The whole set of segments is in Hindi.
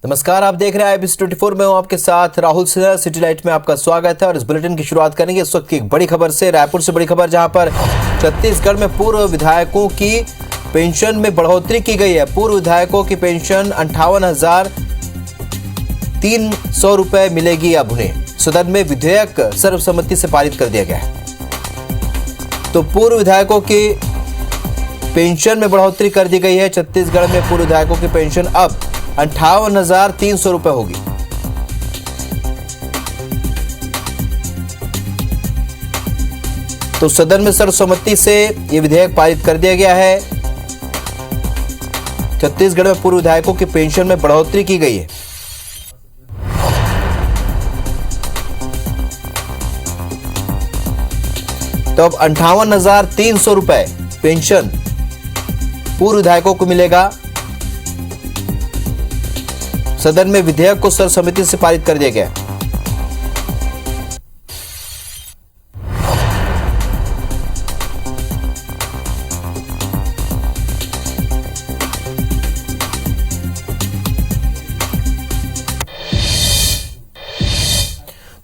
नमस्कार, आप देख रहे हैं IBC 24 में हूं आपके साथ राहुल सिन्हा। सिटी लाइट में आपका स्वागत है और इस बुलेटिन की शुरुआत करेंगे इस वक्त की एक बड़ी खबर से। रायपुर से बड़ी खबर, जहां पर छत्तीसगढ़ में पूर्व विधायकों की पेंशन में बढ़ोतरी की गई है। पूर्व विधायकों की पेंशन 58,300 रुपए मिलेगी अब उन्हें। सदन में विधेयक सर्वसम्मति से पारित कर दिया गया है। तो पूर्व विधायकों की पेंशन में बढ़ोतरी कर दी गई है। छत्तीसगढ़ में पूर्व विधायकों की पेंशन अब 58,300 रुपए होगी। तो सदन में सर्वसम्मति से यह विधेयक पारित कर दिया गया है। छत्तीसगढ़ में पूर्व विधायकों की पेंशन में बढ़ोतरी की गई है। तो अब 58,300 रुपए पेंशन पूर्व विधायकों को मिलेगा। सदन में विधेयक को सर्वसम्मति से पारित कर दिया गया।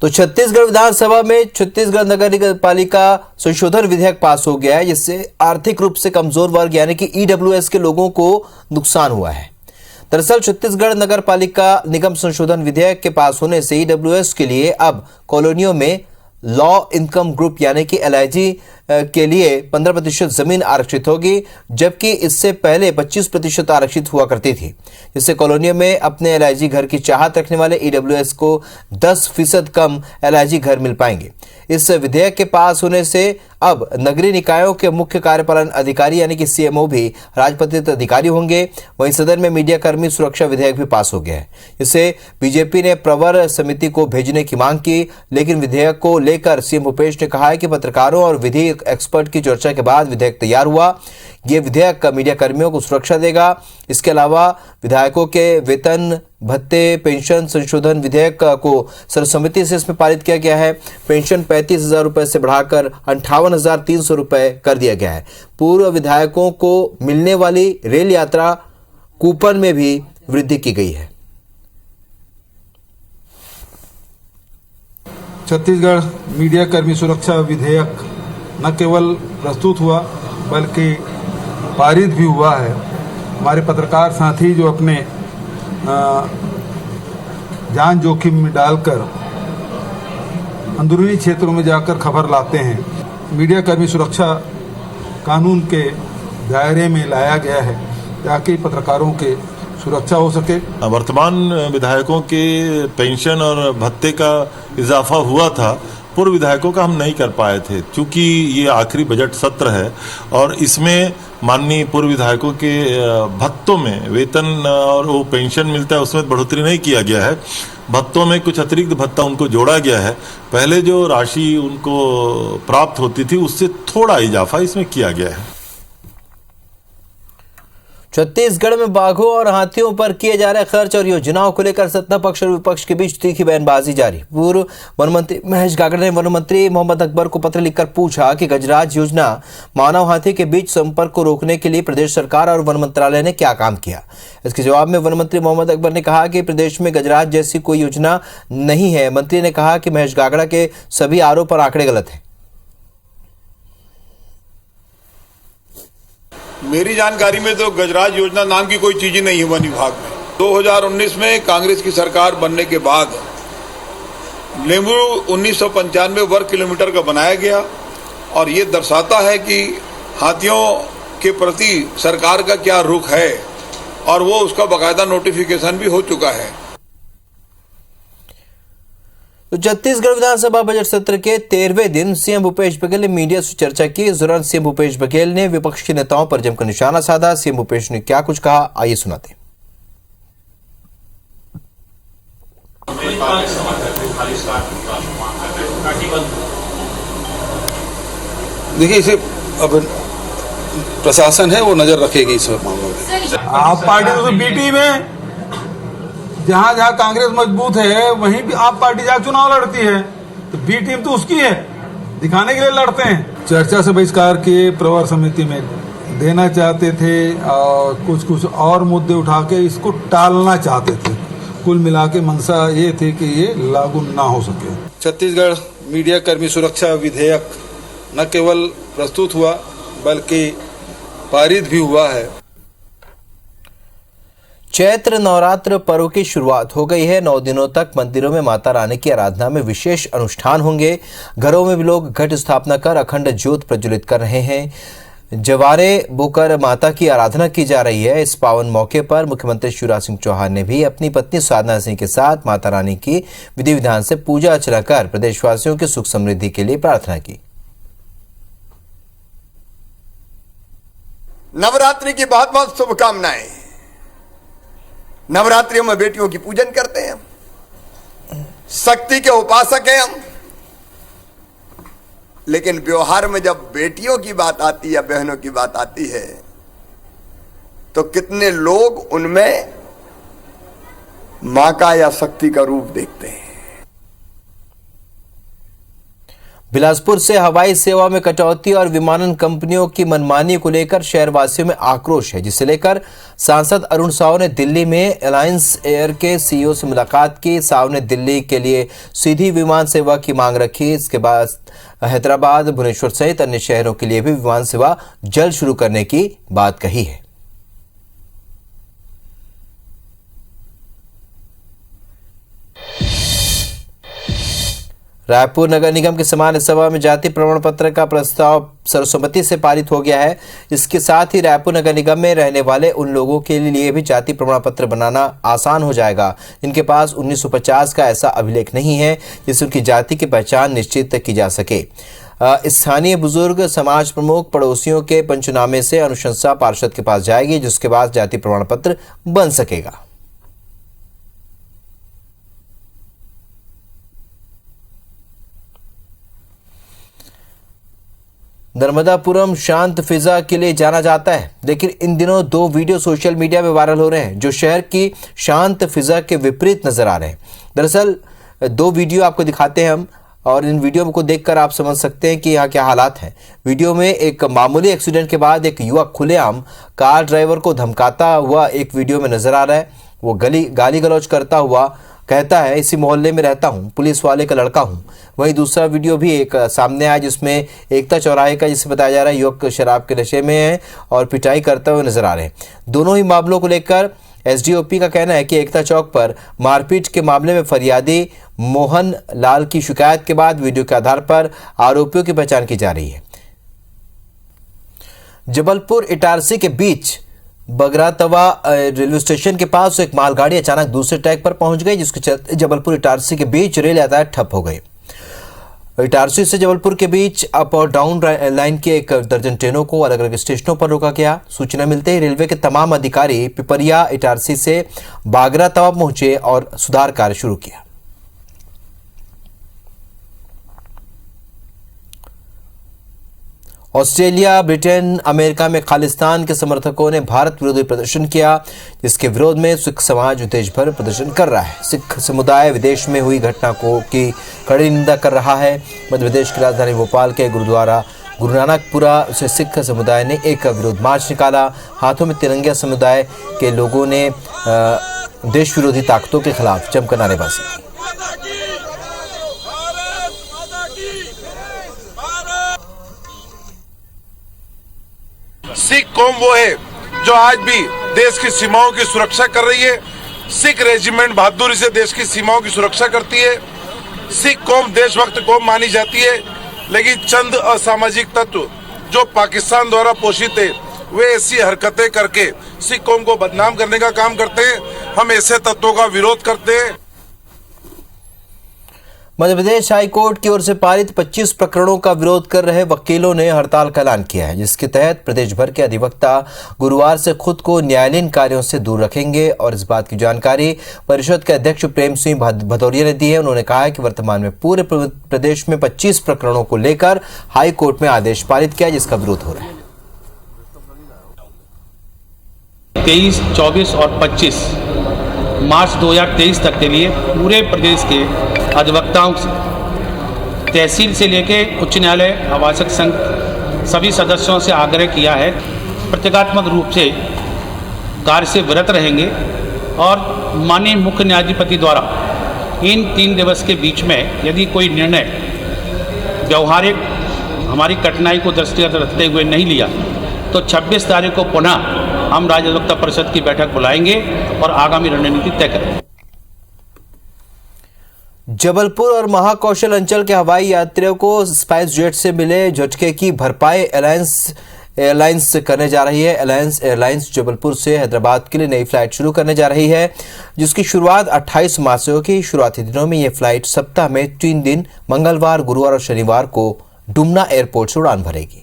तो छत्तीसगढ़ विधानसभा में छत्तीसगढ़ नगर पालिका संशोधन विधेयक पास हो गया है, जिससे आर्थिक रूप से कमजोर वर्ग यानी कि EWS के लोगों को नुकसान हुआ है। दरअसल छत्तीसगढ़ नगर पालिका निगम संशोधन विधेयक के पास होने से EWS के लिए अब कॉलोनियों में लॉ इनकम ग्रुप यानी कि LIG के लिए 15% जमीन आरक्षित होगी, जबकि इससे पहले 25% आरक्षित हुआ करती थी, जिससे कॉलोनियों में अपने LIG घर की चाहत रखने वाले EWS को 10% कम LIG घर मिल पाएंगे। इस विधेयक के पास होने से अब नगरीय निकायों के मुख्य कार्यपालन अधिकारी यानी कि CMO भी राजपत्रित अधिकारी होंगे। वहीं सदन में मीडिया कर्मी सुरक्षा विधेयक भी पास हो गया है। इसे बीजेपी ने प्रवर समिति को भेजने की मांग की, लेकिन विधेयक को लेकर CM भूपेश ने कहा है कि पत्रकारों और विधि एक्सपर्ट की चर्चा के बाद विधेयक तैयार हुआ। यह विधेयक मीडिया कर्मियों को सुरक्षा देगा। इसके अलावा विधायकों के वेतन भत्ते पेंशन संशोधन विधेयक को सर्वसम्मति से इसमें पारित किया गया है। पेंशन 35,000 रुपए से बढ़ाकर 58,300 रुपए कर दिया गया है। पूर्व विधायकों को मिलने वाली रेल यात्रा कूपन में भी वृद्धि की गई है। छत्तीसगढ़ मीडिया कर्मी सुरक्षा विधेयक न केवल प्रस्तुत हुआ बल्कि पारित भी हुआ है। हमारे पत्रकार साथी जो अपने जान जोखिम में डालकर अंदरूनी क्षेत्रों में जाकर खबर लाते हैं, मीडिया कर्मी सुरक्षा कानून के दायरे में लाया गया है ताकि पत्रकारों के सुरक्षा हो सके। वर्तमान विधायकों के पेंशन और भत्ते का इजाफा हुआ था, पूर्व विधायकों का हम नहीं कर पाए थे, क्योंकि ये आखिरी बजट सत्र है और इसमें माननीय पूर्व विधायकों के भत्तों में वेतन और वो पेंशन मिलता है उसमें बढ़ोतरी नहीं किया गया है। भत्तों में कुछ अतिरिक्त भत्ता उनको जोड़ा गया है। पहले जो राशि उनको प्राप्त होती थी उससे थोड़ा इजाफा इसमें किया गया है। छत्तीसगढ़ में बाघों और हाथियों पर किए जा रहे खर्च और योजनाओं को लेकर सत्ता पक्ष और विपक्ष के बीच तीखी बयानबाजी जारी। पूर्व वन मंत्री महेश गागड़ा ने वन मंत्री मोहम्मद अकबर को पत्र लिखकर पूछा कि गजराज योजना मानव हाथी के बीच संपर्क को रोकने के लिए प्रदेश सरकार और वन मंत्रालय ने क्या काम किया। इसके जवाब में वन मंत्री मोहम्मद अकबर ने कहा कि प्रदेश में गजराज जैसी कोई योजना नहीं है। मंत्री ने कहा कि महेश गागड़ा के सभी आरोप और आंकड़े गलत हैं। मेरी जानकारी में तो गजराज योजना नाम की कोई चीज ही नहीं है वन विभाग में। 2019 में कांग्रेस की सरकार बनने के बाद लेमरू 1995 वर्ग किलोमीटर का बनाया गया और ये दर्शाता है कि हाथियों के प्रति सरकार का क्या रुख है और वो उसका बाकायदा नोटिफिकेशन भी हो चुका है। तो छत्तीसगढ़ विधानसभा बजट सत्र के 13वें दिन CM भूपेश बघेल ने मीडिया से चर्चा की। इस दौरान CM भूपेश बघेल ने विपक्ष के नेताओं पर जमकर निशाना साधा। CM भूपेश ने क्या कुछ कहा, आइए सुनाते। देखिए, इसे अब प्रशासन है वो नजर रखेगी इस मामले में। आप पार्टी तो बीटी में जहां जहां कांग्रेस मजबूत है वहीं भी आप पार्टी जाकर चुनाव लड़ती है, तो बी टीम तो उसकी है, दिखाने के लिए लड़ते हैं। चर्चा से बहिष्कार के प्रवर समिति में देना चाहते थे और कुछ और मुद्दे उठा के इसको टालना चाहते थे। कुल मिला के मंशा ये थी कि ये लागू ना हो सके। छत्तीसगढ़ मीडिया कर्मी सुरक्षा विधेयक न केवल प्रस्तुत हुआ बल्कि पारित भी हुआ है। चैत्र नवरात्र पर्व की शुरुआत हो गई है। 9 दिनों तक मंदिरों में माता रानी की आराधना में विशेष अनुष्ठान होंगे। घरों में भी लोग घट स्थापना कर अखंड ज्योत प्रज्वलित कर रहे हैं। जवारे बोकर माता की आराधना की जा रही है। इस पावन मौके पर मुख्यमंत्री शिवराज सिंह चौहान ने भी अपनी पत्नी साधना सिंह के साथ माता रानी की विधि विधान से पूजा अर्चना कर प्रदेशवासियों की सुख समृद्धि के लिए प्रार्थना की। नवरात्रि की बहुत बहुत शुभकामनाएं। नवरात्रियों में बेटियों की पूजन करते हैं, शक्ति के उपासक हैं हम। लेकिन व्यवहार में जब बेटियों की बात आती है या बहनों की बात आती है तो कितने लोग उनमें मां का या शक्ति का रूप देखते हैं। बिलासपुर से हवाई सेवा में कटौती और विमानन कंपनियों की मनमानी को लेकर शहरवासियों में आक्रोश है, जिसे लेकर सांसद अरुण साव ने दिल्ली में अलायंस एयर के सीईओ से मुलाकात की। साव ने दिल्ली के लिए सीधी विमान सेवा की मांग रखी। इसके बाद हैदराबाद, भुवनेश्वर सहित अन्य शहरों के लिए भी विमान सेवा जल्द शुरू करने की बात कही है। रायपुर नगर निगम की सामान्य सभा में जाति प्रमाण पत्र का प्रस्ताव सर्वसम्मति से पारित हो गया है। इसके साथ ही रायपुर नगर निगम में रहने वाले उन लोगों के लिए भी जाति प्रमाण पत्र बनाना आसान हो जाएगा जिनके पास 1950 का ऐसा अभिलेख नहीं है जिससे उनकी जाति की पहचान निश्चित की जा सके। स्थानीय बुजुर्ग, समाज प्रमुख, पड़ोसियों के पंचनामे से अनुशंसा पार्षद के पास जाएगी, जिसके बाद जाति प्रमाण पत्र बन सकेगा। नर्मदापुरम शांत फिजा के लिए जाना जाता है, लेकिन इन दिनों 2 वीडियो सोशल मीडिया में वायरल हो रहे हैं जो शहर की शांत फिजा के विपरीत नजर आ रहे हैं। दरअसल 2 वीडियो आपको दिखाते हैं हम, और इन वीडियो को देखकर आप समझ सकते हैं कि यहाँ क्या हालात हैं। वीडियो में एक मामूली एक्सीडेंट के बाद एक युवक खुलेआम कार ड्राइवर को धमकाता हुआ एक वीडियो में नजर आ रहा है। वो गाली गलौज करता हुआ कहता है, इसी मोहल्ले में रहता हूं, पुलिस वाले का लड़का हूं। वहीं दूसरा वीडियो भी एक सामने आया जिसमें एकता चौराहे का, जिसे बताया जा रहा है, युवक शराब के नशे में है और पिटाई करते हुए नजर आ रहे हैं। दोनों ही मामलों को लेकर एसडीओपी का कहना है कि एकता चौक पर मारपीट के मामले में फरियादी मोहन लाल की शिकायत के बाद वीडियो के आधार पर आरोपियों की पहचान की जा रही है। जबलपुर इटारसी के बीच बगरातवा रेलवे स्टेशन के पास एक मालगाड़ी अचानक दूसरे ट्रैक पर पहुंच गई, जिसके चलते जबलपुर इटारसी के बीच रेल यातायात ठप हो गई। इटारसी से जबलपुर के बीच अप और डाउन लाइन की 1 दर्जन ट्रेनों को अलग अलग स्टेशनों पर रोका गया। सूचना मिलते ही रेलवे के तमाम अधिकारी पिपरिया इटारसी से बागरातवा पहुंचे और सुधार कार्य शुरू किया। ऑस्ट्रेलिया, ब्रिटेन, अमेरिका में खालिस्तान के समर्थकों ने भारत विरोधी प्रदर्शन किया, जिसके विरोध में सिख समाज देश भर प्रदर्शन कर रहा है। सिख समुदाय विदेश में हुई घटना की कड़ी निंदा कर रहा है। मध्य प्रदेश की राजधानी भोपाल के गुरुद्वारा गुरु नानकपुरा से सिख समुदाय ने एक विरोध मार्च निकाला। हाथों में तिरंगा समुदाय के लोगों ने देश विरोधी ताकतों के खिलाफ जमकर नारेबाजी की। सिख कौम वो है जो आज भी देश की सीमाओं की सुरक्षा कर रही है। सिख रेजिमेंट बहादुरी से देश की सीमाओं की सुरक्षा करती है। सिख कौम देशभक्त कौम मानी जाती है, लेकिन चंद असामाजिक तत्व जो पाकिस्तान द्वारा पोषित है वे ऐसी हरकतें करके सिख कौम को बदनाम करने का काम करते हैं। हम ऐसे तत्वों का विरोध करते हैं। मध्य प्रदेश हाई कोर्ट की ओर से पारित 25 प्रकरणों का विरोध कर रहे वकीलों ने हड़ताल का ऐलान किया है, जिसके तहत प्रदेश भर के अधिवक्ता गुरुवार से खुद को न्यायालयीन कार्यों से दूर रखेंगे। और इस बात की जानकारी परिषद के अध्यक्ष प्रेम सिंह भदौरिया ने दी है। उन्होंने कहा है कि वर्तमान में पूरे प्रदेश में 25 प्रकरणों को लेकर हाई कोर्ट में आदेश पारित किया, जिसका विरोध हो रहा है। 23, 24 और 25 मार्च 2023 तक के लिए पूरे प्रदेश के अधिवक्ताओं से तहसील से लेके उच्च न्यायालय, आवासक संघ सभी सदस्यों से आग्रह किया है प्रतीकात्मक रूप से कार्य से विरत रहेंगे और माननीय मुख्य न्यायाधिपति द्वारा इन 3 दिवस के बीच में यदि कोई निर्णय व्यवहारिक हमारी कठिनाई को दृष्टिगत रखते हुए नहीं लिया तो 26 तारीख को पुनः हम राज्य अधिवक्ता परिषद की बैठक बुलाएंगे और आगामी रणनीति तय करेंगे। जबलपुर और महाकौशल अंचल के हवाई यात्रियों को स्पाइस जेट से मिले झटके की भरपाई एयरलाइंस करने जा रही है। एयरलाइंस जबलपुर से हैदराबाद के लिए नई फ्लाइट शुरू करने जा रही है, जिसकी शुरुआत 28 मार्च से होगी। शुरुआती दिनों में यह फ्लाइट सप्ताह में 3 दिन मंगलवार, गुरुवार और शनिवार को डुमना एयरपोर्ट से उड़ान भरेगी।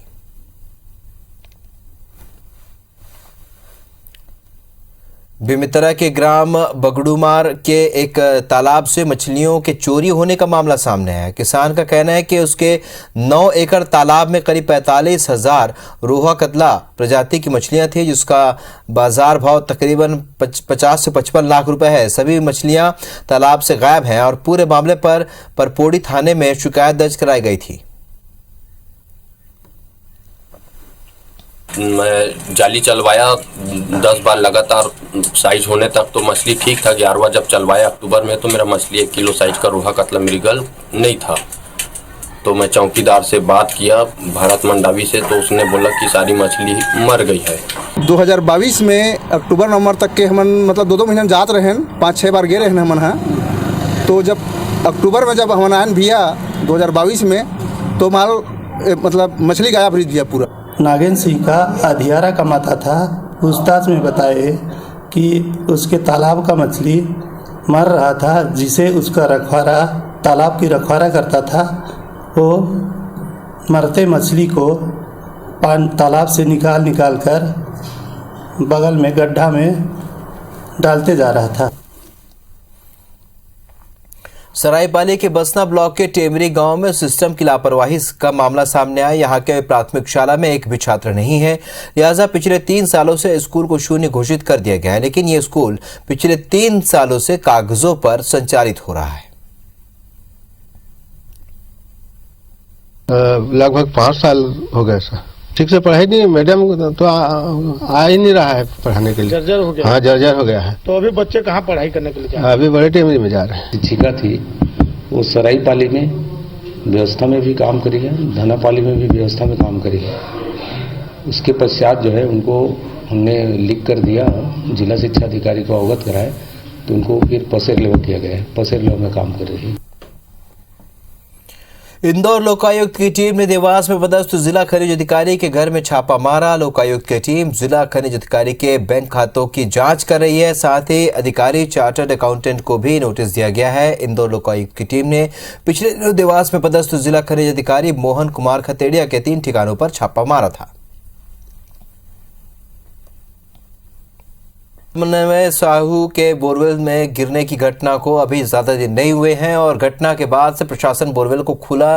बेमेतरा के ग्राम बगड़ूमार के एक तालाब से मछलियों के चोरी होने का मामला सामने आया है। किसान का कहना है कि उसके 9 एकड़ तालाब में करीब 45,000 रोहा कतला प्रजाति की मछलियां थी, जिसका बाजार भाव तकरीबन 50 से 55 लाख रुपए है। सभी मछलियां तालाब से गायब हैं और पूरे मामले पर परपोड़ी थाने में शिकायत दर्ज कराई गई थी। मैं जाली चलवाया 10 बार लगातार साइज होने तक तो मछली ठीक था। 11वां जब चलवाया अक्टूबर में तो मेरा मछली 1 किलो साइज का रोहा कतला मृगल नहीं था। तो मैं चौकीदार से बात किया भारत मंडावी से, तो उसने बोला कि सारी मछली मर गई है। 2022 में अक्टूबर नवंबर तक के हमन मतलब 2-2 महीना जात रहे, 5-6 बार गए रहे हमन है। तो जब अक्टूबर में जब हमन आन भैया 2022 में तो माल मतलब मछली गायब रह दिया पूरा। नागेंद्र सिंह का अधियारा कमाता था। पूछताछ में बताए कि उसके तालाब का मछली मर रहा था, जिसे उसका रखवारा तालाब की रखवारा करता था। वो मरते मछली को तालाब से निकाल कर बगल में गड्ढा में डालते जा रहा था। सरायपाली के बसना ब्लॉक के टेमरी गांव में सिस्टम की लापरवाही का मामला सामने आया। यहां के प्राथमिक शाला में एक भी छात्र नहीं है, लिहाजा पिछले 3 सालों से स्कूल को शून्य घोषित कर दिया गया है। लेकिन ये स्कूल पिछले 3 सालों से कागजों पर संचालित हो रहा है। लगभग 5 साल हो गए सर, ठीक से पढ़ाई नहीं। मैडम तो आ ही नहीं रहा है पढ़ाने के लिए। जर्जर हो गया। हाँ, जर्जर हो गया है। तो अभी बच्चे कहाँ पढ़ाई करने के लिए जा रहे हैं? अभी बड़े टेमरी में जा रहे हैं। शिक्षिका थी, वो सरायपाली में व्यवस्था में भी काम करी है, धनापाली में भी व्यवस्था में काम करी है। उसके पश्चात जो है उनको हमने लिख कर दिया, जिला शिक्षा अधिकारी को अवगत कराए, तो उनको फिर पसेर लेवल दिया गया है। पसेर लेवल में काम कर रही है। इंदौर लोकायुक्त की टीम ने देवास में पदस्थ जिला खनिज अधिकारी के घर में छापा मारा। लोकायुक्त की टीम जिला खनिज अधिकारी के बैंक खातों की जांच कर रही है। साथ ही अधिकारी चार्टर्ड अकाउंटेंट को भी नोटिस दिया गया है। इंदौर लोकायुक्त की टीम ने पिछले दिनों देवास में पदस्थ जिला खनिज अधिकारी मोहन कुमार खतेड़िया के 3 ठिकानों पर छापा मारा था। में साहू के बोरवेल में गिरने की घटना को अभी ज्यादा दिन नहीं हुए हैं और घटना के बाद से प्रशासन बोरवेल को खुला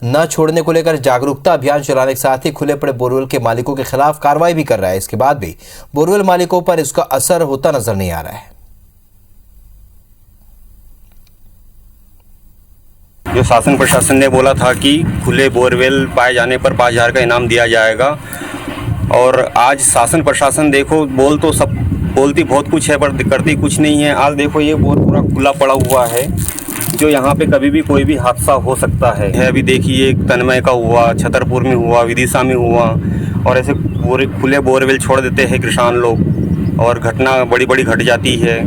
न छोड़ने को लेकर जागरूकता अभियान चलाने के साथ ही खुले पड़े बोरवेल के मालिकों के खिलाफ कार्रवाई भी कर रहा है। इसके बाद भी बोरवेल मालिकों पर इसका असर होता नजर नहीं आ रहा है। जो शासन प्रशासन ने बोला था कि खुले बोरवेल पाए जाने पर 5,000 का इनाम दिया जाएगा, और आज शासन प्रशासन देखो बोलती बहुत कुछ है पर करती कुछ नहीं है। आज देखो ये बोर पूरा खुला पड़ा हुआ है, जो यहाँ पे कभी भी कोई भी हादसा हो सकता है। अभी देखिए तन्मय का हुआ, छतरपुर में हुआ, विदिशा में हुआ, और ऐसे पूरे खुले बोरवेल छोड़ देते हैं किसान लोग और घटना बड़ी बड़ी घट जाती है।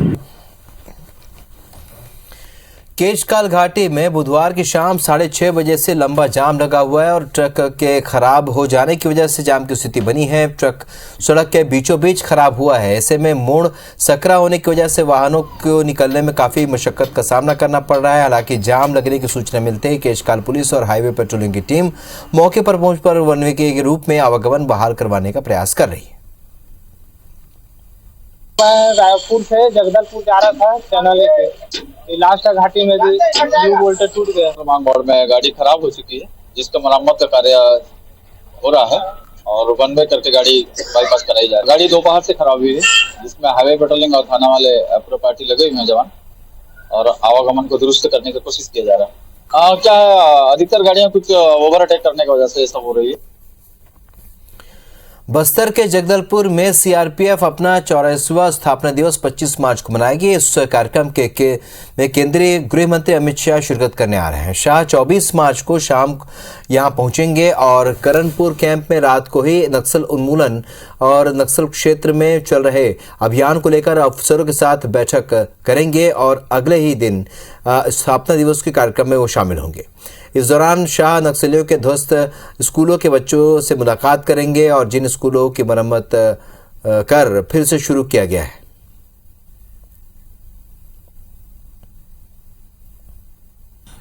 केशकाल घाटी में बुधवार की शाम 6:30 बजे से लंबा जाम लगा हुआ है और ट्रक के खराब हो जाने की वजह से जाम की स्थिति बनी है। ट्रक सड़क के बीचों बीच खराब हुआ है। ऐसे में मोड़ सकरा होने की वजह से वाहनों को निकलने में काफ़ी मशक्कत का सामना करना पड़ रहा है। हालांकि जाम लगने की सूचना मिलते ही केशकाल पुलिस और हाईवे पेट्रोलिंग की टीम मौके पर पहुंच कर वन वे के रूप में आवागमन बहाल करवाने का प्रयास कर रही है। मैं रायपुर से जगदलपुर जा रहा था चैनल पे, लास्ट घाटी में भी न्यू वोल्टेज टूट गया। क्रमांक मोड़ में गाड़ी खराब हो चुकी है, जिसका मरम्मत का कार्य हो रहा है और वन वे करके गाड़ी बाईपास कराई जा रही है। गाड़ी दोपहर से खराब हुई है, जिसमें हाईवे पेट्रोलिंग और थाना वाले पूरे पार्टी लगे हुए हैं जवान, और आवागमन को दुरुस्त करने की कोशिश किया जा रहा है। क्या अधिकतर गाड़ियां कुछ ओवर अटैक करने की वजह से सब हो रही है। बस्तर के जगदलपुर में सीआरपीएफ अपना 84वां स्थापना दिवस 25 मार्च को मनाएगी। इस कार्यक्रम में केंद्रीय गृह मंत्री अमित शाह शिरकत करने आ रहे हैं। शाह 24 मार्च को शाम यहां पहुंचेंगे और करणपुर कैंप में रात को ही नक्सल उन्मूलन और नक्सल क्षेत्र में चल रहे अभियान को लेकर अफसरों के साथ बैठक करेंगे और अगले ही दिन स्थापना दिवस के कार्यक्रम में वो शामिल होंगे। इस दौरान शाह नक्सलियों के ध्वस्त स्कूलों के बच्चों से मुलाकात करेंगे और जिन स्कूलों की मरम्मत कर फिर से शुरू किया गया है।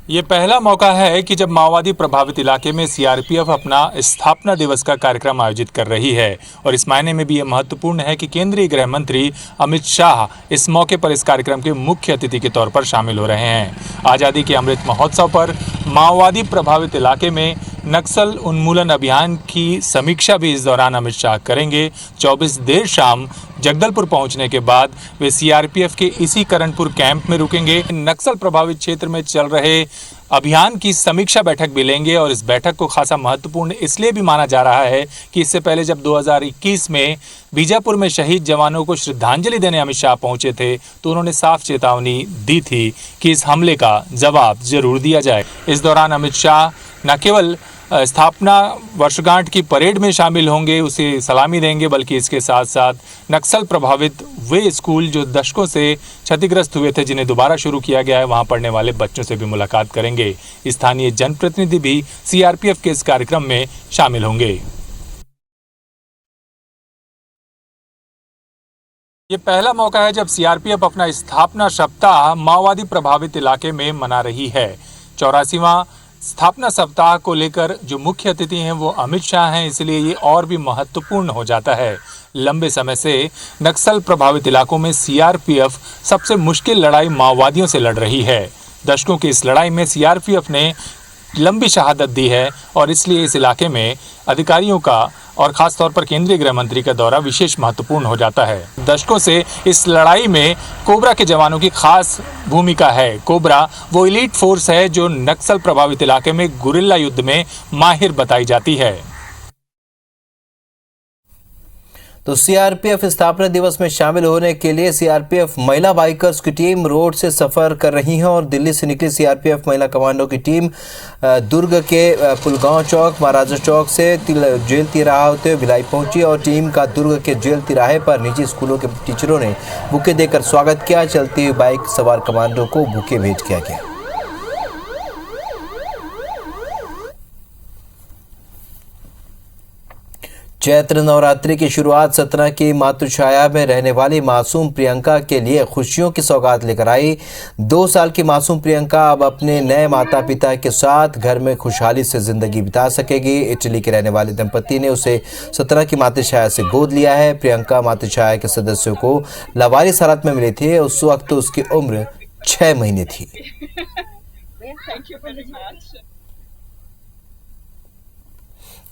ये पहला मौका है कि जब माओवादी प्रभावित इलाके में सीआरपीएफ अपना स्थापना दिवस का कार्यक्रम आयोजित कर रही है और इस मायने में भी ये महत्वपूर्ण है कि केंद्रीय गृह मंत्री अमित शाह इस मौके पर इस कार्यक्रम के मुख्य अतिथि के तौर पर शामिल हो रहे हैं। आज़ादी के अमृत महोत्सव पर माओवादी प्रभावित इलाके में नक्सल उन्मूलन अभियान की समीक्षा भी इस दौरान अमित शाह करेंगे। 24 देर शाम जगदलपुर पहुंचने के बाद वे सीआरपीएफ के इसी करणपुर कैंप में रुकेंगे। नक्सल प्रभावित क्षेत्र में चल रहे अभियान की समीक्षा बैठक भी लेंगे और इस बैठक को खासा महत्वपूर्ण इसलिए भी माना जा रहा है कि इससे पहले जब 2021 में बीजापुर में शहीद जवानों को श्रद्धांजलि देने अमित शाह पहुंचे थे तो उन्होंने साफ चेतावनी दी थी कि इस हमले का जवाब जरूर दिया जाए। इस दौरान अमित शाह न केवल स्थापना वर्षगांठ की परेड में शामिल होंगे, उसे सलामी देंगे, बल्कि इसके साथ साथ नक्सल प्रभावित वे स्कूल जो दशकों से क्षतिग्रस्त हुए थे जिन्हें दोबारा शुरू किया गया है वहां पढ़ने वाले बच्चों से भी मुलाकात करेंगे। स्थानीय जनप्रतिनिधि भी सीआरपीएफ के इस कार्यक्रम में शामिल होंगे। ये पहला मौका है जब सीआरपीएफ अपना स्थापना सप्ताह माओवादी प्रभावित इलाके में मना रही है। 84वां स्थापना सप्ताह को लेकर जो मुख्य अतिथि हैं वो अमित शाह हैं, इसलिए ये और भी महत्वपूर्ण हो जाता है। लंबे समय से नक्सल प्रभावित इलाकों में सीआरपीएफ सबसे मुश्किल लड़ाई माओवादियों से लड़ रही है। दशकों की इस लड़ाई में सीआरपीएफ ने लंबी शहादत दी है और इसलिए इस इलाके में अधिकारियों का और खास तौर पर केंद्रीय गृह मंत्री का दौरा विशेष महत्वपूर्ण हो जाता है। दशकों से इस लड़ाई में कोबरा के जवानों की खास भूमिका है। कोबरा वो एलीट फोर्स है जो नक्सल प्रभावित इलाके में गुरिल्ला युद्ध में माहिर बताई जाती है। तो सीआरपीएफ स्थापना दिवस में शामिल होने के लिए सीआरपीएफ महिला बाइकर्स की टीम रोड से सफर कर रही है और दिल्ली से निकली सीआरपीएफ महिला कमांडो की टीम दुर्ग के पुलगांव चौक महाराजा चौक से जेल तिराहा होते हुए भिलाई पहुंची और टीम का दुर्ग के जेल तिराहे पर निजी स्कूलों के टीचरों ने बुके देकर स्वागत किया। चलती हुई बाइक सवार कमांडो को बुके भेंट किया गया। चैत्र नवरात्रि की शुरुआत सतना की मातृछाया में रहने वाली मासूम प्रियंका के लिए खुशियों की सौगात लेकर आई। 2 साल की मासूम प्रियंका अब अपने नए माता पिता के साथ घर में खुशहाली से जिंदगी बिता सकेगी। इटली के रहने वाले दंपति ने उसे सतना की मातृछाया से गोद लिया है। प्रियंका मातृछाया के सदस्यों को लावारिस हालत में मिली थी। उस वक्त उसकी उम्र 6 महीने थी।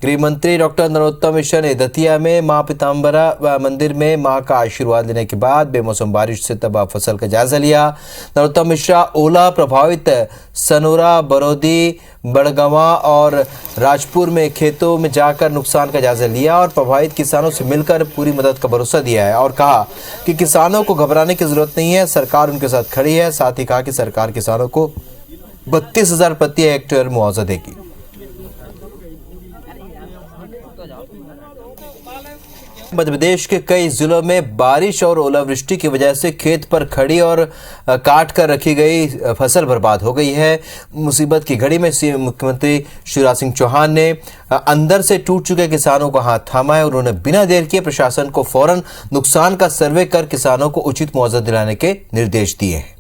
गृह मंत्री डॉक्टर नरोत्तम मिश्रा ने दतिया में मां पीताम्बरा मंदिर में मां का आशीर्वाद लेने के बाद बेमौसम बारिश से तबाह फसल का जायजा लिया। नरोत्तम मिश्रा ओला प्रभावित सनोरा, बरौदी, बड़गवा और राजपुर में खेतों में जाकर नुकसान का जायजा लिया और प्रभावित किसानों से मिलकर पूरी मदद का भरोसा दिया है और कहा कि किसानों को घबराने की जरूरत नहीं है, सरकार उनके साथ खड़ी है। साथ ही कहा कि सरकार किसानों को 32,000 प्रति हेक्टेयर मुआवजा देगी। मध्य प्रदेश के कई जिलों में बारिश और ओलावृष्टि की वजह से खेत पर खड़ी और काट कर रखी गई फसल बर्बाद हो गई है। मुसीबत की घड़ी में मुख्यमंत्री शिवराज सिंह चौहान ने अंदर से टूट चुके किसानों को हाथ थामा है और उन्होंने बिना देर किए प्रशासन को फौरन नुकसान का सर्वे कर किसानों को उचित मुआवजा दिलाने के निर्देश दिए हैं।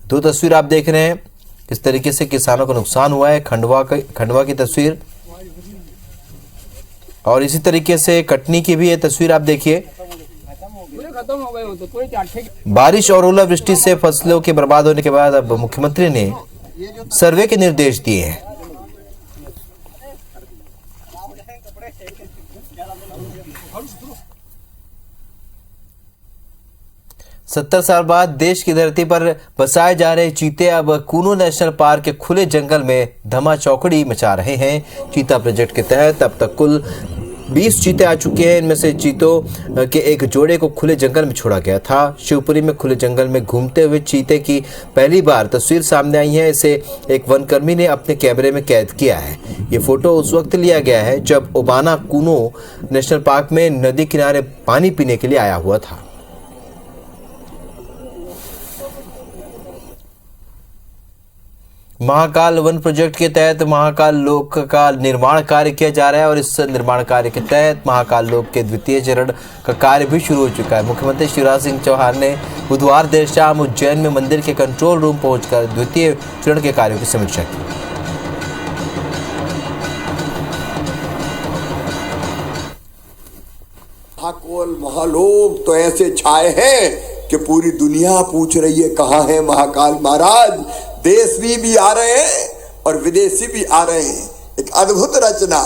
2 तस्वीर आप देख रहे हैं किस तरीके से किसानों को नुकसान हुआ है। खंडवा की तस्वीर और इसी तरीके से कटनी की भी ये तस्वीर आप देखिए। बारिश और ओलावृष्टि से फसलों के बर्बाद होने के बाद अब मुख्यमंत्री ने सर्वे के निर्देश दिए हैं। सत्तर साल बाद देश की धरती पर बसाए जा रहे चीते अब कूनो नेशनल पार्क के खुले जंगल में धमा चौकड़ी मचा रहे हैं। चीता प्रोजेक्ट के तहत अब तक कुल 20 चीते आ चुके हैं। इनमें से चीतों के एक जोड़े को खुले जंगल में छोड़ा गया था। शिवपुरी में खुले जंगल में घूमते हुए चीते की पहली बार तस्वीर सामने आई है। इसे एक वनकर्मी ने अपने कैमरे में कैद किया है। ये फोटो उस वक्त लिया गया है जब ओबाना कूनो नेशनल पार्क में नदी किनारे पानी पीने के लिए आया हुआ था। महाकाल वन प्रोजेक्ट के तहत महाकाल लोक का निर्माण कार्य किया जा रहा है और इस निर्माण कार्य के तहत महाकाल लोक के द्वितीय चरण का कार्य भी शुरू हो चुका है। मुख्यमंत्री शिवराज सिंह चौहान ने बुधवार देर शाम उज्जैन में मंदिर के कंट्रोल रूम पहुंचकर द्वितीय चरण के कार्यों की समीक्षा की। महाकाल महालोक तो ऐसे छाए हैं कि पूरी दुनिया पूछ रही है कहाँ है महाकाल महाराज। देशी भी आ रहे हैं और विदेशी भी आ रहे हैं। एक अद्भुत रचना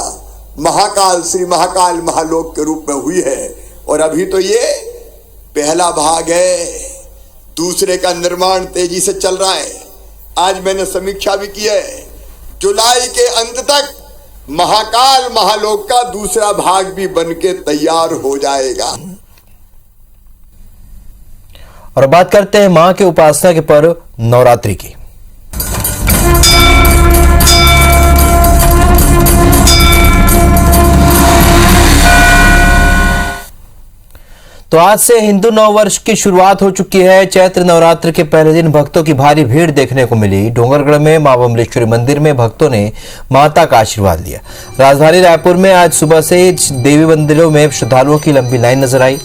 महाकाल श्री महाकाल महालोक के रूप में हुई है और अभी तो ये पहला भाग है, दूसरे का निर्माण तेजी से चल रहा है। आज मैंने समीक्षा भी की है, जुलाई के अंत तक महाकाल महालोक का दूसरा भाग भी बनके तैयार हो जाएगा। और बात करते हैं मां के उपासना के पर्व नवरात्रि की। तो आज से हिंदू नववर्ष की शुरुआत हो चुकी है। चैत्र नवरात्र के पहले दिन भक्तों की भारी भीड़ देखने को मिली। डोंगरगढ़ में मां बमलेश्वरी मंदिर में भक्तों ने माता का आशीर्वाद लिया। राजधानी रायपुर में आज सुबह से ही देवी मंदिरों में श्रद्धालुओं की लंबी लाइन नजर आई।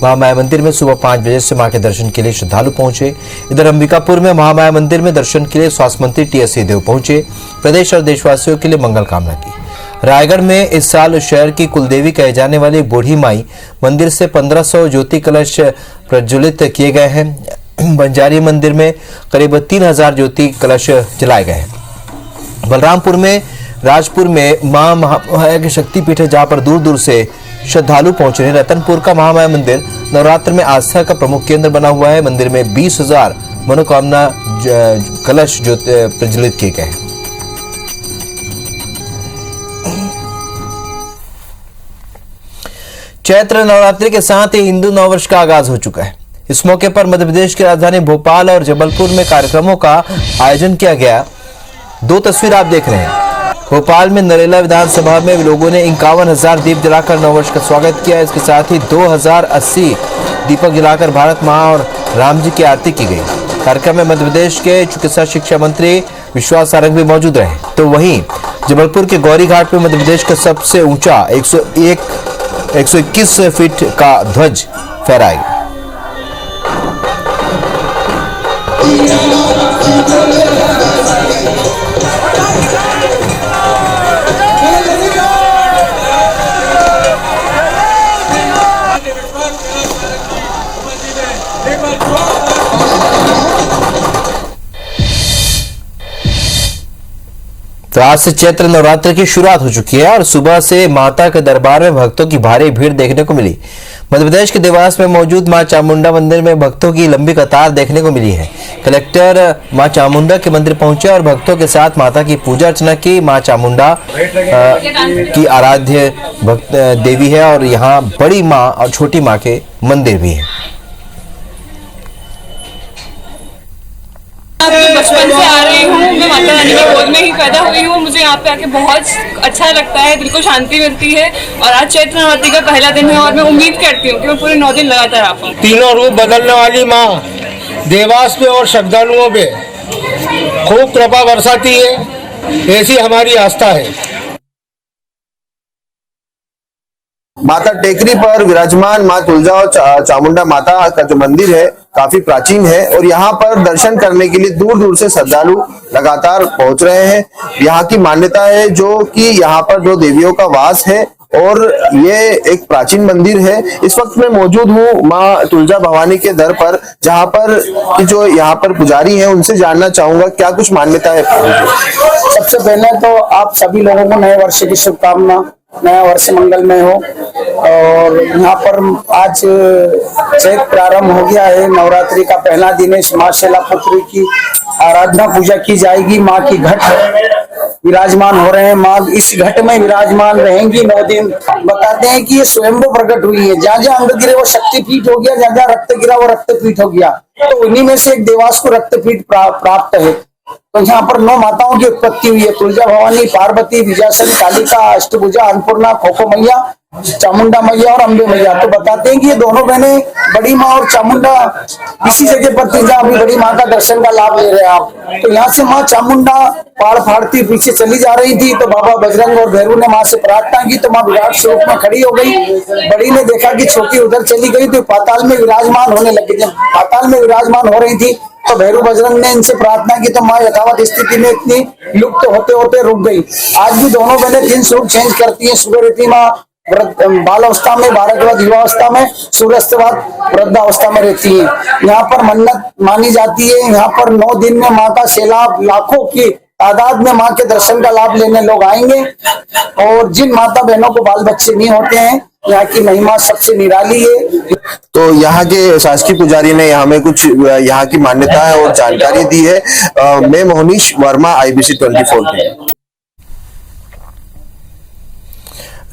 महामाया मंदिर में सुबह 5 बजे से मां के दर्शन के लिए श्रद्धालु पहुंचे। इधर अंबिकापुर में महामाया मंदिर में दर्शन के लिए स्वास्थ्य मंत्री टीएस सिंहदेव पहुंचे। प्रदेश और देशवासियों के लिए मंगल कामना की। रायगढ़ में इस साल शहर की कुलदेवी कहे जाने वाली बूढ़ी माई मंदिर से 1500 ज्योति कलश प्रज्वलित किए गए हैं। बंजारी मंदिर में करीब 3000 ज्योति कलश जलाए गए हैं। बलरामपुर में राजपुर में मां महामाया के शक्तिपीठ है, जहां पर दूर दूर से श्रद्धालु पहुंच रहे हैं। रतनपुर का महामाया मंदिर नवरात्र में आस्था का प्रमुख केंद्र बना हुआ है। मंदिर में 20,000 मनोकामना कलश प्रज्वलित किए गए हैं। चैत्र नवरात्रि के साथ ही हिंदू नववर्ष का आगाज हो चुका है। इस मौके पर मध्य प्रदेश की राजधानी भोपाल और जबलपुर में कार्यक्रमों का आयोजन किया गया। 2 तस्वीर आप देख रहे हैं। भोपाल में नरेला विधानसभा में लोगों ने 51,000 दीप जलाकर नववर्ष का स्वागत किया। इसके साथ ही 2080 दीपक जलाकर भारत मां और राम जी की आरती की गई। कार्यक्रम में मध्य प्रदेश के चिकित्सा शिक्षा मंत्री विश्वास सारंग भी मौजूद रहे। तो वहीं जबलपुर के गौरी घाट में मध्य प्रदेश का सबसे ऊंचा 121 फीट का ध्वज फहराया गया। तो आज से चैत्र नवरात्र की शुरुआत हो चुकी है और सुबह से माता के दरबार में भक्तों की भारी भीड़ देखने को मिली। मध्य प्रदेश के देवास में मौजूद मां चामुंडा मंदिर में भक्तों की लंबी कतार देखने को मिली है। कलेक्टर मां चामुंडा के मंदिर पहुंचे और भक्तों के साथ माता की पूजा अर्चना की। मां चामुंडा की आराध्य भक्त देवी है और यहाँ बड़ी मां और छोटी मां के मंदिर भी है। बचपन से आ रही हूँ, मैं माता रानी की गोद में ही पैदा हुई हूँ। मुझे यहाँ पे आके बहुत अच्छा लगता है, दिल को शांति मिलती है। और आज चैत्र नवरात्रि का पहला दिन है और मैं उम्मीद करती हूँ कि मैं पूरे 9 दिन लगातार आ पाऊँ। तीनों रूप बदलने वाली माँ देवास पे और श्रद्धालुओं पे खूब कृपा बरसाती है, ऐसी हमारी आस्था है। माता टेकरी पर विराजमान मां तुलजा और चामुंडा माता का जो मंदिर है काफी प्राचीन है और यहाँ पर दर्शन करने के लिए दूर दूर से श्रद्धालु लगातार पहुंच रहे हैं। यहाँ की मान्यता है जो कि यहाँ पर 2 देवियों का वास है और ये एक प्राचीन मंदिर है। इस वक्त मैं मौजूद हूँ मां तुलजा भवानी के दर पर, जहाँ पर जो यहाँ पर पुजारी हैं उनसे जानना चाहूंगा क्या कुछ मान्यता है। सबसे पहले तो आप सभी लोगों को नए वर्ष की शुभकामना, नया वर्ष मंगलमय हो और यहाँ पर आज चैत प्रारंभ हो गया है। नवरात्रि का पहला दिन है। मां शैलापुत्री की आराधना पूजा की जाएगी। माँ की घट विराजमान हो रहे हैं। माँ इस घट में विराजमान रहेंगी 9 दिन। बताते हैं कि ये स्वयंभू प्रकट हुई है। जहाँ जहाँ अंग गिरे वो शक्तिपीठ हो गया, जहाँ जहाँ रक्त गिरा वो रक्तपीठ हो गया। तो उन्हीं में से एक देवास को रक्तपीठ प्राप्त है। तो यहाँ पर 9 माताओं की उत्पत्ति हुई है। तुलजा भवानी, पार्वती, विजयासन, कालिका, अष्टभुजा, अन्नपूर्णा, खोखो मैया, चामुंडा मैया और अम्बे मैया। तो बताते हैं कि ये दोनों बहनें बड़ी माँ और चामुंडा इसी जगह पर थी जहाँ अभी बड़ी माँ का दर्शन का लाभ ले रहे हैं आप। तो यहाँ से माँ चामुंडा पाड़ फाड़ती पीछे चली जा रही थी, तो बाबा बजरंग और भैरू ने माँ से प्रार्थना की, तो माँ विराट स्वरूप में खड़ी हो गई। बड़ी ने देखा कि छोटी उधर चली गई, तो पाताल में विराजमान होने लगी। जब पाताल में विराजमान हो रही थी तो भैरू बजरंग ने इनसे प्रार्थना की, तो माँ यथावत स्थिति में इतनी लुप्त होते होते रुक गई। आज भी दोनों बहनें 3 स्वरूप चेंज करती हैं। सुबह रहती माँ बाल अवस्था में, 12 के बाद युवावस्था में, सूर्यास्त बाद वृद्धावस्था में रहती है। यहाँ पर मन्नत मानी जाती है। यहाँ पर 9 दिन में माँ का सैलाब, लाखों की तादाद में माँ के दर्शन का लाभ लेने लोग आएंगे। और जिन माता बहनों को बाल बच्चे नहीं होते हैं, यहाँ की महिमा सबसे निराली है। तो यहाँ के शासकीय पुजारी ने हमें कुछ यहाँ की मान्यता है और जानकारी दी है। मैं मोहनीश वर्मा, IBC 24।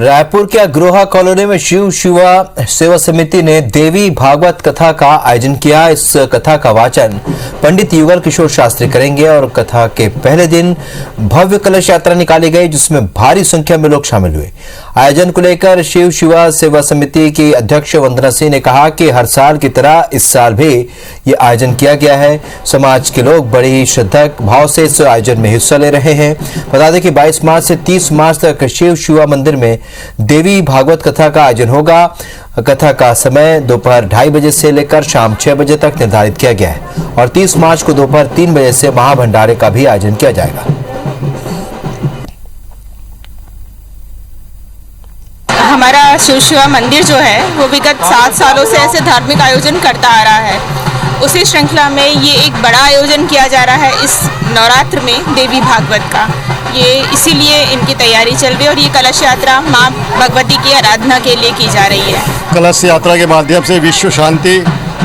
रायपुर के अग्रोहा कॉलोनी में शिव शिवा सेवा समिति ने देवी भागवत कथा का आयोजन किया। इस कथा का वाचन पंडित युगल किशोर शास्त्री करेंगे और कथा के पहले दिन भव्य कलश यात्रा निकाली गई, जिसमें भारी संख्या में लोग शामिल हुए। आयोजन को लेकर शिव शिवा सेवा समिति की अध्यक्ष वंदना सिंह ने कहा कि हर साल की तरह इस साल भी ये आयोजन किया गया है। समाज के लोग बड़ी श्रद्धा भाव से इस आयोजन में हिस्सा ले रहे हैं। बता दें कि 22 मार्च से 30 मार्च तक शिव शिवा मंदिर में देवी भागवत कथा का आयोजन होगा। कथा का समय दोपहर 2:30 बजे से लेकर शाम 6 बजे तक निर्धारित किया गया है और 30 मार्च को दोपहर 3 बजे से महाभंडारे का भी आयोजन किया जाएगा। हमारा शिव शिवा मंदिर जो है वो विगत 7 सालों से ऐसे धार्मिक आयोजन करता आ रहा है। उसी श्रृंखला में ये एक बड़ा आयोजन किया जा रहा है इस नवरात्र में देवी भागवत का। ये इसीलिए इनकी तैयारी चल रही है और ये कलश यात्रा माँ भगवती की आराधना के लिए की जा रही है। कलश यात्रा के माध्यम से विश्व शांति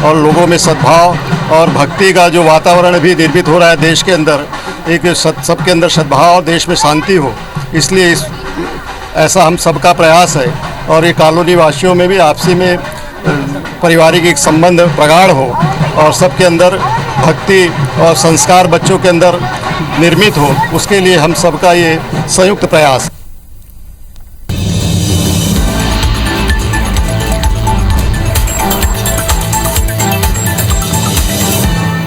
और लोगों में सद्भाव और भक्ति का जो वातावरण भी निर्मित हो रहा है देश के अंदर, एक सबके अंदर सद्भाव और देश में शांति हो, इसलिए ऐसा हम सबका प्रयास है। और ये कॉलोनी वासियों में भी आपसी में पारिवारिक एक संबंध प्रगाढ़ हो और सबके अंदर भक्ति और संस्कार बच्चों के अंदर निर्मित हो, उसके लिए हम सबका ये संयुक्त प्रयास।